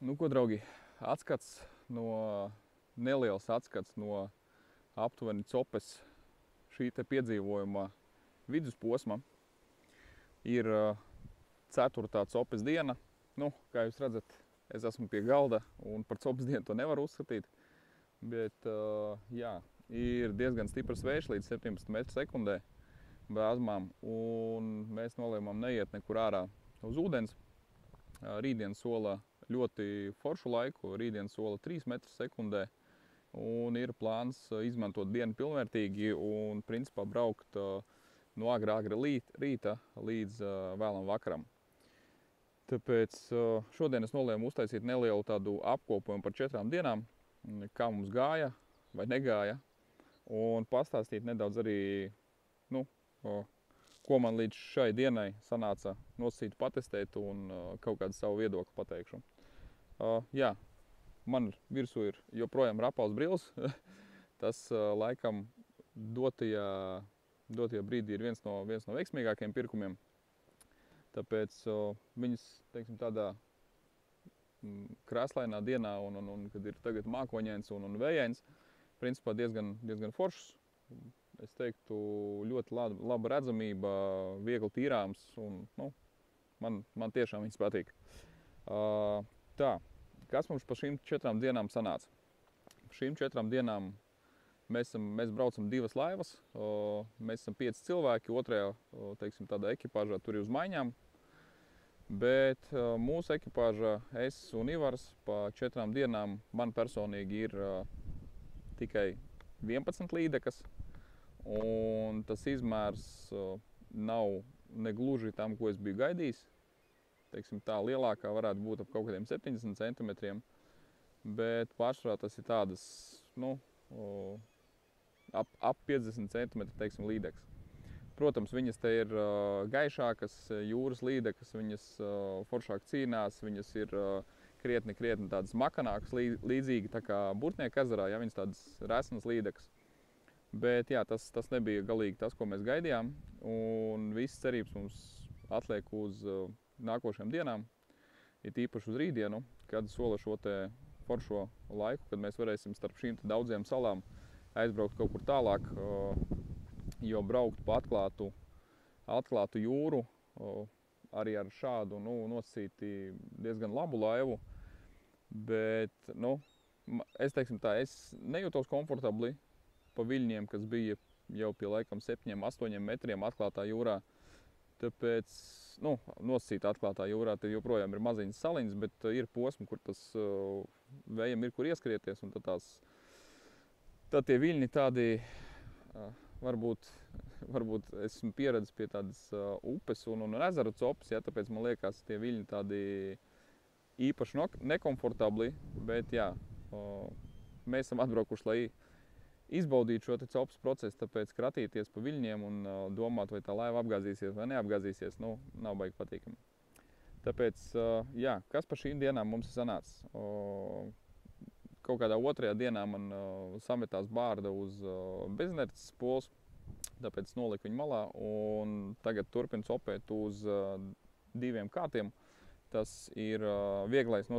Nu, ko, draugi, neliels atskats no aptuveni Copes šī te piedzīvojuma vidusposma ir 4. Copes diena. Nu, kā jūs redzat, es esmu pie galda un par Copes dienu to nevaru uzskatīt. Bet, jā, ir diezgan stiprs vējš līdz 17 m/s bēzmām, un mēs nolēmām neiet nekur ārā uz ūdens. Rītdien sola ļoti foršu laiku, rītdien sola 3 m/s, un ir plāns izmantot dienu pilnvērtīgi un principā braukt no agra rīta līdz vēlam vakaram. Tāpēc šodien es nolēmu uztaisīt nelielu tādu apkopojumu par 4 dienām, kā mums gāja vai negāja, un pastāstīt nedaudz arī, ko man līdz šai dienai sanāca nosīt patestēt un kaut kādu savu viedokli pateikšu. Jā, man virsū ir joprojām rapals brilles. Tas laikam dotajā brīdī ir viens no veiksmīgākajiem pirkumiem. Tāpēc viņas, teiksim, tādā krēslainā dienā un kad ir tagad mākoņains un vējains, principā diezgan foršs. Es teiktu, ļoti laba redzamība, viegli tīrāms un, man tiešām viņas patīk. Tā, kas mums pa šīm 4 dienām sanāca? Šīm 4 dienām mēs braucam 2 laivas, mēs esam 5 cilvēki, otrajā, teiksim, tādā ekipāžā tur ir uz maiņām. Bet mūsu ekipāža, es un Ivars, pa 4 dienām man personīgi ir tikai 11 līdekas. Un tas izmērs nav negluži tam, ko es biju gaidījis. Teiksim, tā lielākā varētu būt ap kaut kādiem 70 centimetriem, bet pārsvarā tas ir tādas, ap 50 centimetri, teiksim, līdeks. Protams, viņas te ir gaišākas, jūras līdekas, viņas foršāk cīnās, viņas ir krietni tādas makanākas, līdzīgi tā kā Burtnieka ezerā, ja viņas tādas resnas līdekas. Bet jā, tas nebija galīgi tas, ko mēs gaidījām, un visas cerības mums atliek uz nākošajām dienām, it īpaši uz rītdienu, kad sola šo te foršo laiku, kad mēs varēsim starp šīm daudziem salām aizbraukt kaut kur tālāk, jo braukt pa atklātu jūru arī ar šādu nosacīti diezgan labu laivu, bet, es teiksim tā, es nejūtos komfortabli pa viļņiem, kas bija jau pie laikam 7-8 metriem atklātā jūrā. Tāpēc, nosacīta atklātā jūrā, tad joprojām ir maziņas saliņas, bet ir posmi, kur tas vējam ir, kur ieskrieties, un tad tie viļņi tādi, varbūt esmu pieredzis pie tādas upes un ezeru Copes, ja, tāpēc man liekas tie viļņi tādi īpaši nekomfortabli, bet jā, mēs esam atbraukuši, lai izbaudīt šo te Copes procesu, tāpēc kratīties pa viļņiem un domāt, vai tā laiva apgāzīsies vai neapgāzīsies, nav baigi patīkami. Tāpēc, jā, kas pa šīm dienām mums ir sanācis? Kaut kādā otrajā dienā man sametās bārda uz beznerces pols, tāpēc noliku viņu malā un tagad turpinu copēt uz 2 kātiem. Tas ir vieglais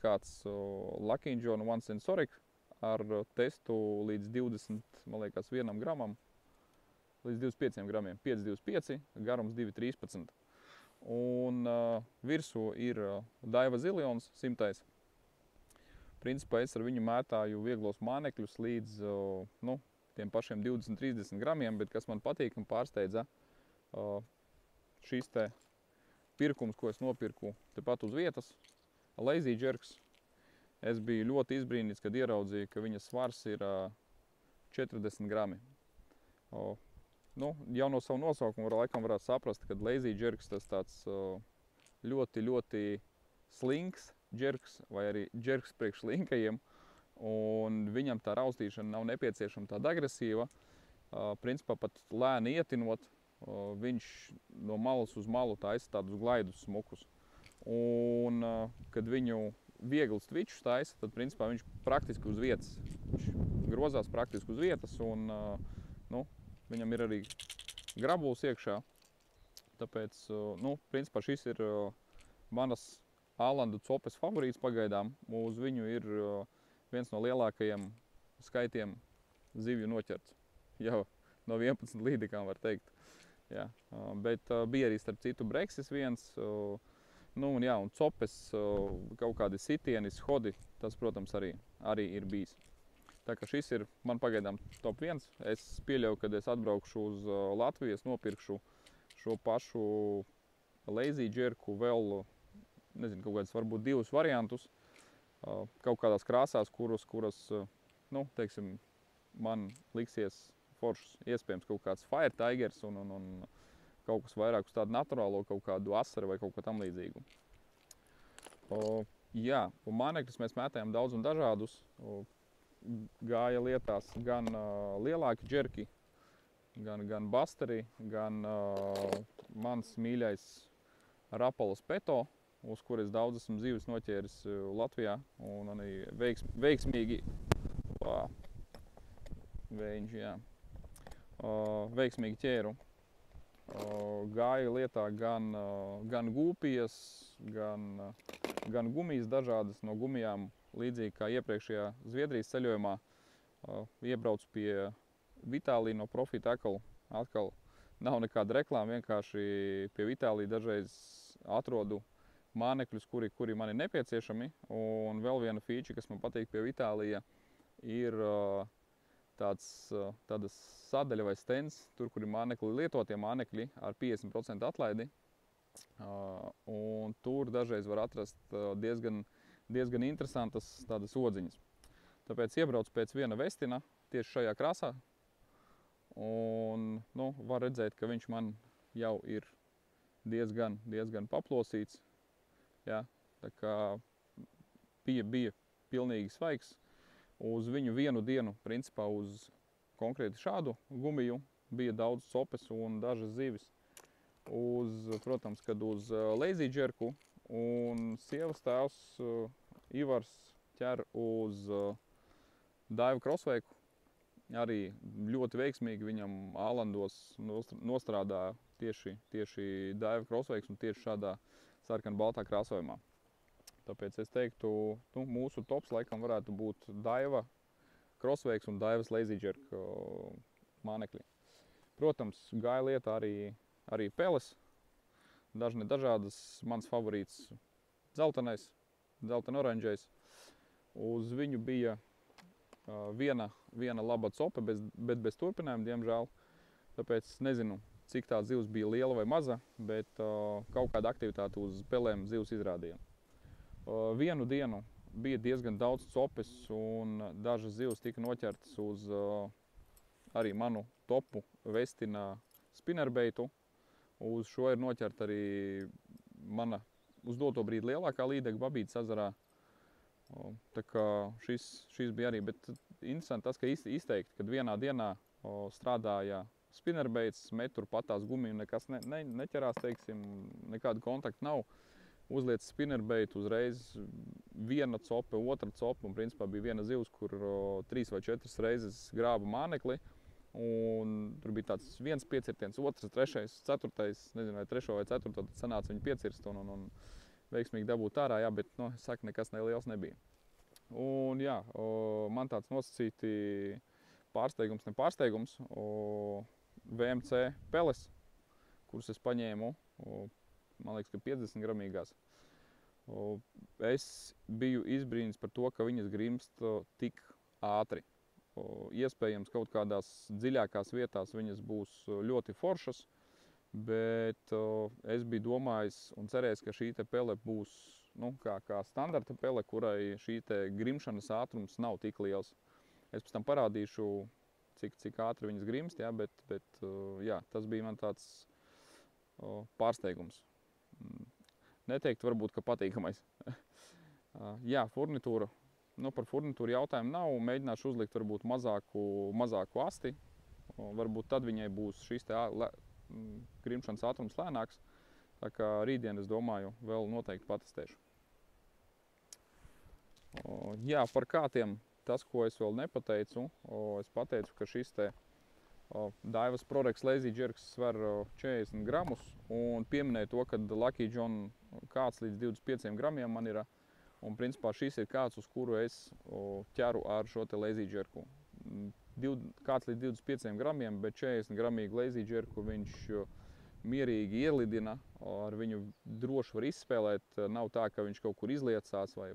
kāts Lucky John One Sensoric, ar testu līdz 1 gramam, līdz 25 gramiem, 5,25, garums 2,13. Un virsū ir Daiwa Zilions 100. Principā es ar viņu mētāju vieglos mānekļus līdz tiem pašiem 20-30 gramiem, bet kas man patīk un pārsteidza, šis te pirkums, ko es nopirku tepat uz vietas, Lazy Jerks. Es biju ļoti izbrīnīts, kad ieraudzīju, ka viņa svars ir 40 grami. Jau no savu nosaukumu laikam varētu saprast, ka Lazy Jerks tas tāds ļoti slinks jerks vai arī jerks priekš slinkajiem, un viņam tā raustīšana nav nepieciešama tāda agresīva. Principā pat lēni ietinot, viņš no malas uz malu taisa tādus glaidus smukus. Un kad viņu viegls tvičus taisa, tad principā viņš praktiski uz vietas. Viņš grozās praktiski uz vietas un viņam ir arī grabuls iekšā. Tāpēc, principā šis ir manas ālandu copes favorīts pagaidām. Uz viņu ir viens no lielākajiem skaitiem zivju noķerts. Jau no 11 līdekām var teikt. Jā. Bet bija arī starp citu breksis viens. Nu, un, jā, un copes, kaut kādi sitieni, hodi, tas, protams, arī ir bijis. Tā kā šis ir man pagaidām top 1. Es pieļauju, kad es atbraukšu uz Latviju, es nopirkšu šo pašu lazy jerku vēl, nezinu, kaut kādus varbūt 2 variantus, kaut kādās krāsās, kuras nu, teiksim, man liksies foršs, iespējams kaut kāds Fire Tigers un kaut kas vairāk uz tādu naturālo, kaut kādu asaru vai kaut ko tam līdzīgu. Jā, un mānekļus mēs mētējam daudz un dažādus. Gāja lietās gan lielāki džerki, gan basteri, gan mans mīļais rapalas peto, uz kuras daudz esmu zivis noķēris Latvijā un arī veiksmīgi vējiņš, jā. Veiksmīgi ķēru. Gāja lietā gan gūpijas, gan gumijas dažādas no gumijām. Līdzīgi kā iepriekšējā Zviedrijas ceļojumā, iebraucu pie Vitālija no Profit Tackle. Atkal nav nekāda reklāma, vienkārši pie Vitālija dažreiz atrodu mānekļus, kuri man ir nepieciešami. Un vēl viena feature, kas man patīk pie Vitālija, ir tāda sadaļa vai stends, tur, kur ir mānekļi, lietotie mānekļi ar 50% atlaidi. Un tur dažreiz var atrast diezgan interesantas tādas odziņas. Tāpēc iebraucu pēc viena vestina tieši šajā krāsā. Un, nu, var redzēt, ka viņš man jau ir diezgan paplosīts. Jā, tā kā bija pilnīgi svaigs. Uz viņu vienu dienu, principā uz konkrēti šādu gumiju, bija daudz copes un dažas zivis. Protams, kad uz lazy jerku un sievas tēvs Ivars ķer uz Daiva Crosswayku. Arī ļoti veiksmīgi viņam ālandos nostrādā tieši Daiva Crosswayks un tieši šādā sarkan-baltā krāsojumā. Tāpēc es teiktu, nu, mūsu tops laikam varētu būt Daiva Crosswayks un Daivas lazy jerk mānekļi. Protams, gāja lietā arī peles. Dažādas mans favorīts dzeltenais, dzelten-oranžais. Uz viņu bija viena laba cope, bet bez turpinājuma, diemžēl. Tāpēc nezinu, cik tā zivs bija liela vai maza, bet kaut kāda aktivitāte uz pelēm zivs izrādīja. Vienu dienu bija diezgan daudz copes un dažas zivs tika noķertas uz arī manu topu vestina spinnerbeitu. Uz šo ir noķerta arī mana uz doto brīdi lielākā līdega Babītas ezerā. Tā kā šis bija arī, bet interesanti tas, ka izteikti, kad vienā dienā strādāja spinnerbeits, met tur patās gumiju, nekas neķerās, teiksim, nekāda kontakta nav. Uzliec spinnerbeitu, uzreiz viena cope, otra cope, un principā bija viena zivs, kur 3 vai 4 reizes grāba mānekli. Un tur bija tāds viens piecirtiens, otrs, trešais, ceturtais, nezinu, vai trešo vai ceturto, tad sanāca viņu piecirst un veiksmīgi dabūt ārā, jā, bet, nu, es saku, nekas liels nebija. Un, jā, man tāds nosacīti pārsteigums, VMC peles, kuras es paņēmu, man liekas, ka 50 gramīgās. Es biju izbrīnis par to, ka viņas grimst tik ātri. Iespējams, kaut kādās dziļākās vietās viņas būs ļoti foršas, bet es biju domājis un cerējis, ka šī te pele būs, nu, kā standarta pele, kurai šī te grimšanas ātrums nav tik liels. Es pēc tam parādīšu, cik ātri viņas grimst, jā, bet jā, tas bija man tāds pārsteigums. Neteiktu varbūt, ka patīkamais. Jā, furnitūra. Nu, par furnitūru jautājumu nav. Mēģināšu uzlikt varbūt mazāku asti. Varbūt tad viņai būs šis te grimšanas ātrums lēnāks. Tā kā rītdien, es domāju, vēl noteikti patestēšu. Jā, par kātiem tas, ko es vēl nepateicu. Es pateicu, ka šis te Daivas Prorex Lazy Jerks sver 40 gramus un pieminēja to, ka Lucky John kāds līdz 25 gramiem man ir. Un principā šis ir kāds, uz kuru es ķeru ar šo te Lazy Jerku. Kāds līdz 25 gramiem, bet 40 gramīgu Lazy Jerku viņš mierīgi ielidina, ar viņu droši var izspēlēt. Nav tā, ka viņš kaut kur izliecās vai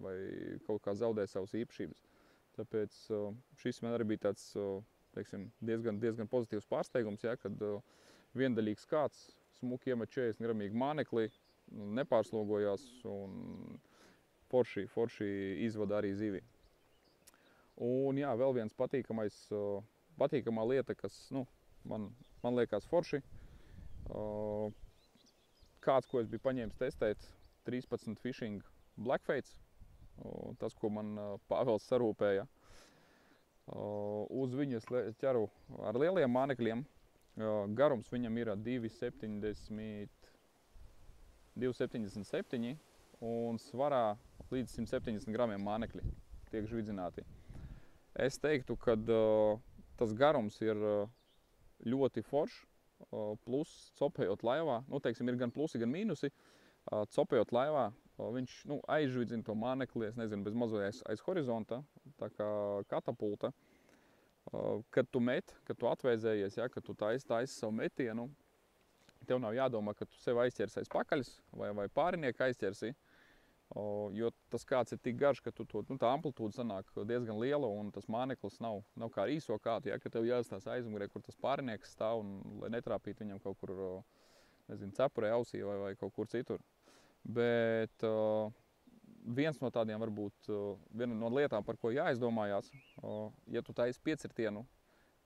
kaut kā zaudē savas īpašības. Tāpēc šis man arī bija tāds, teiksim, diezgan pozitīvs pārsteigums, ja, kad viendaļīgs kāds smuki iemet 40 gramīgu mānekli, nepārslogojās un forši izvada arī zivi. Un jā, vēl viens patīkamā lieta, kas man liekas forši. Kāds, ko es biju paņēmis testēt, 13 Fishing Blackface, tas, ko man Pāvels sarūpēja. Uz viņu es ķeru ar lieliem mānekļiem. Garums viņam ir 2,77 un svarā līdz 170 gramiem mānekļi tiek žvidzināti. Es teiktu, ka tas garums ir ļoti foršs, plus copējot laivā. Teiksim, ir gan plusi, gan mīnusi. Copējot laivā, viņš aizžvidzina to mānekli, es nezinu, bez mazliet aiz horizonta, tā kā katapulta. Kad tu met, kad tu atvēzējies, ja, kad tu taisi savu metienu, tev nav jādomā, ka tu sev aizķers aiz pakaļas vai pārinieku aizķersi, jo tas kāds ir tik garš, ka tā amplitūda sanāk diezgan liela un tas māneklis nav kā īso kātu, ja, ka tev jāstās aizmugurē, kur tas pārinieks stāv, un, lai netrāpītu viņam kaut kur, nezinu, cepurē, ausī vai kaut kur citur. Bet viens no tādiem varbūt, viena no lietām, par ko jāizdomājās, ja tu taisi piecirtienu,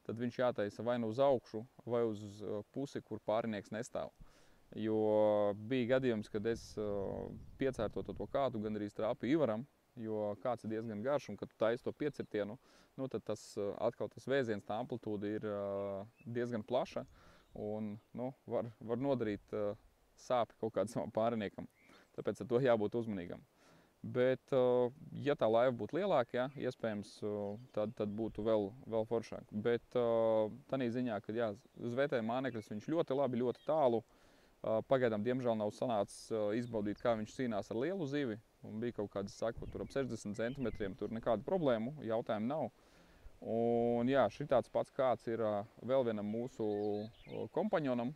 tad viņš jātaisa vai nu uz augšu, vai uz pusi, kur pārinieks nestāv. Jo bija gadījums, kad es piecērtot to kādu gan arī trāpīju Ivaram, jo kāds ir diezgan garš, un kad tu taisi to piecirtienu, tad atkal tas vēziens, tā amplitūda ir diezgan plaša, un var nodarīt sāpi kaut kādam savam pāriniekam. Tāpēc ar to jābūt uzmanīgam. Bet, ja tā laiva būtu lielāka, ja, iespējams, tad būtu vēl foršāk. Bet tādā ziņā, ka jā, uz vērtējuma māneklis viņš ļoti labi, ļoti tālu. Pagaidām, diemžēl, nav sanācis izbaudīt, kā viņš cīnās ar lielu zivi. Un bija kaut kāds, tur ap 60 centimetriem, tur nekādu problēmu, jautājumu nav. Un jā, šitāds pats kāds ir vēl vienam mūsu kompanionam,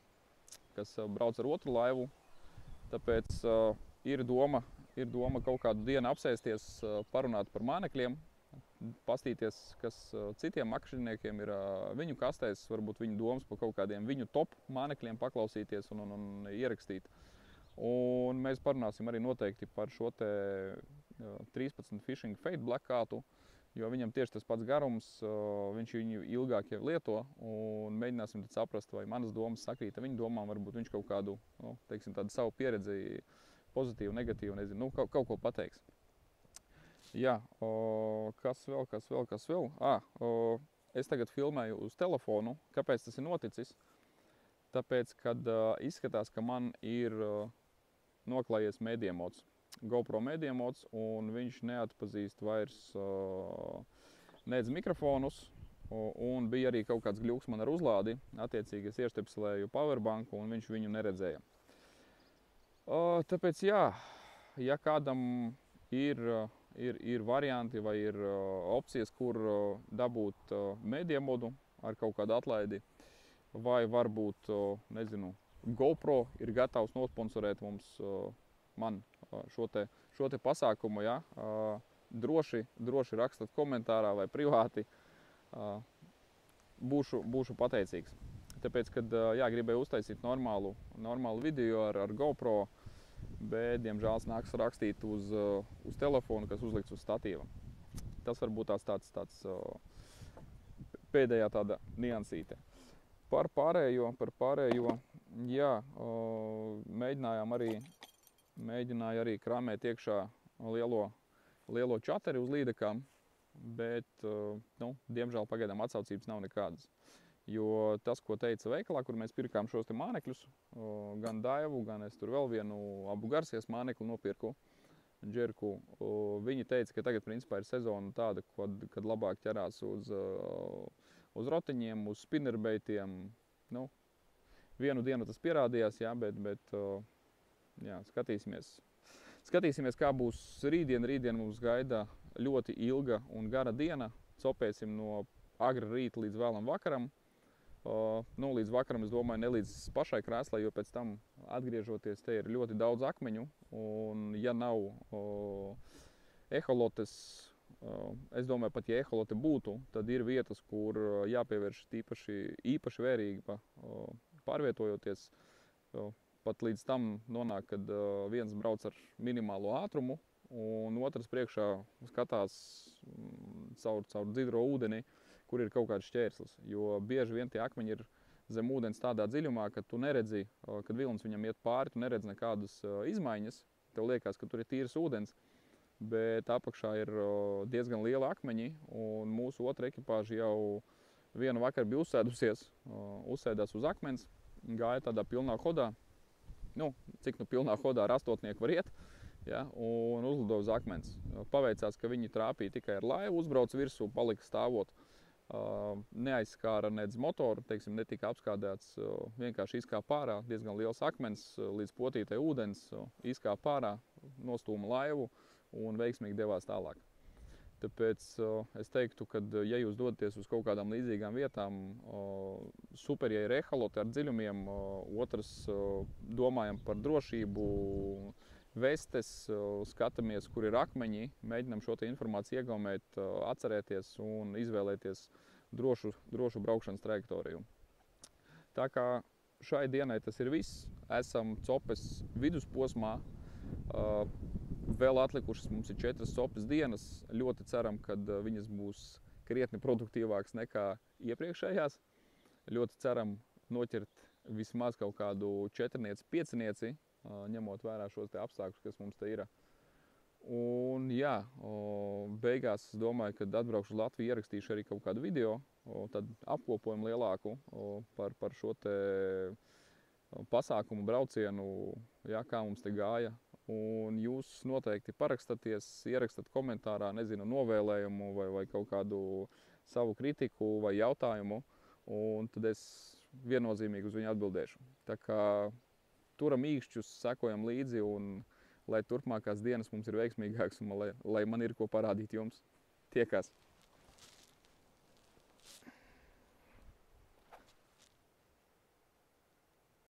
kas brauc ar otru laivu. Tāpēc ir doma kaut kādu dienu apsēsties, parunāt par mānekļiem, pastīties, kas citiem makšķerniekiem ir viņu kastēs, varbūt viņu domas par kaut kādiem viņu top mānekļiem paklausīties un ierakstīt. Un mēs parunāsim arī noteikti par šo te 13 Fishing Fade Black kātu, jo viņam tieši tas pats garums, viņš viņu ilgāk jau lieto, un mēģināsim tad saprast, vai manas domas sakrīt ar viņu domām, varbūt viņš kaut kādu, teiksim, tādu savu pieredzi, pozitīvu, negatīvu, nezinu, kaut ko pateiks. Jā, kas vēl? Es tagad filmēju uz telefonu. Kāpēc tas ir noticis? Tāpēc, kad izskatās, ka man ir noklājies media mods, GoPro media mods, un viņš neatpazīst vairs nedz mikrofonus, un bija arī kaut kāds gļuks man ar uzlādi. Attiecīgi es ieštepselēju powerbanku, un viņš viņu neredzēja. Tāpēc, jā, ja kādam ir varianti vai ir opcijas, kur dabūt media modu ar kaut kādu atlaidi, vai varbūt, nezinu, GoPro ir gatavs nosponsorēt man šo te pasākumu, ja, droši rakstat komentārā vai privāti, būšu pateicīgs. Tāpēc, kad gribēju uztaisīt normālu video ar GoPro, bet, diemžēl, nāks rakstīt uz telefonu, kas uzlikts uz statīva. Tas varbūt tāds pēdējā tāda niansīte. Par pārējo, jā, mēģināju arī krāmēt iekšā lielo čateri uz līdekām, bet, diemžēl, pagaidām atsaucības nav nekādas. Jo tas, ko teica veikalā, kur mēs pirkām šos te mānekļus, gan Daivu, gan es tur vēl vienu abu garsies mānekli nopirku, džerku, viņi teica, ka tagad principā ir sezona tāda, kad labāk ķerās uz rotiņiem, uz spinnerbeitiem. Nu, vienu dienu tas pierādījās, jā, bet jā, skatīsimies, kā būs rītdien. Rītdien mums gaida ļoti ilga un gara diena. Copēsim no agra rīta līdz vēlam vakaram. Nu, līdz vakaram, es domāju, ne līdz pašai krēslai, jo pēc tam atgriežoties te ir ļoti daudz akmeņu. Un ja nav eholotes, es domāju, pat ja eholote būtu, tad ir vietas, kur jāpievērš īpaši vērīgi pārvietojoties. Pat līdz tam nonāk, kad viens brauc ar minimālo ātrumu, un otrs priekšā skatās caur dzidro ūdeni, kur ir kaut kāds šķērslis. Jo bieži vien tie akmeņi ir zem ūdens tādā dziļumā, ka tu neredzi, kad vilnis viņam iet pāri, tu neredzi nekādas izmaiņas. Tev liekas, ka tur ir tīrs ūdens, bet apakšā ir diezgan liela akmeņi, un mūsu otra ekipāža jau vienu vakaru bija uzsēdās uz akmens, gāja tādā pilnā hodā. Nu, cik nu pilnā hodā ar astotnieku var iet, ja, un uzlidoja uz akmens. Paveicās, ka viņi trāpīja tikai ar laivu, uzbrauc virsū, palika stāvot. Neaizskāra nedz motoru, teiksim, netika apskādēts, vienkārši izkāpa ārā, diezgan liels akmens, līdz potītai ūdens, izkāpa ārā, nostūma laivu un veiksmīgi devās tālāk. Tāpēc es teiktu, ka, ja jūs dodaties uz kaut kādām līdzīgām vietām, super, ja ir eholote ar dziļumiem, otrs domājam par drošību, vestes, skatāmies, kur ir akmeņi, mēģinām šo te informāciju iegaumēt, atcerēties un izvēlēties drošu braukšanas trajektoriju. Tā kā šai dienai tas ir viss. Esam Copes vidusposmā. Vēl atlikušas mums ir 4 Copes dienas. Ļoti ceram, ka viņas būs krietni produktīvākas nekā iepriekšējās. Ļoti ceram noķert vismaz kaut kādu 4-5, ņemot vērā šos te apstākļus, kas mums te ir. Un jā, beigās es domāju, kad atbraukšu uz Latviju, ierakstīšu arī kaut kādu video, tad apkopojumu lielāku par šo te pasākumu braucienu, jā, kā mums te gāja. Un jūs noteikti parakstaties, ierakstat komentārā, nezinu, novēlējumu vai kaut kādu savu kritiku vai jautājumu, un tad es viennozīmīgi uz viņu atbildēšu. Tā kā turam īkšķus, sekojam līdzi, un lai turpmākās dienas mums ir veiksmīgākas, un lai man ir ko parādīt jums. Tiekās!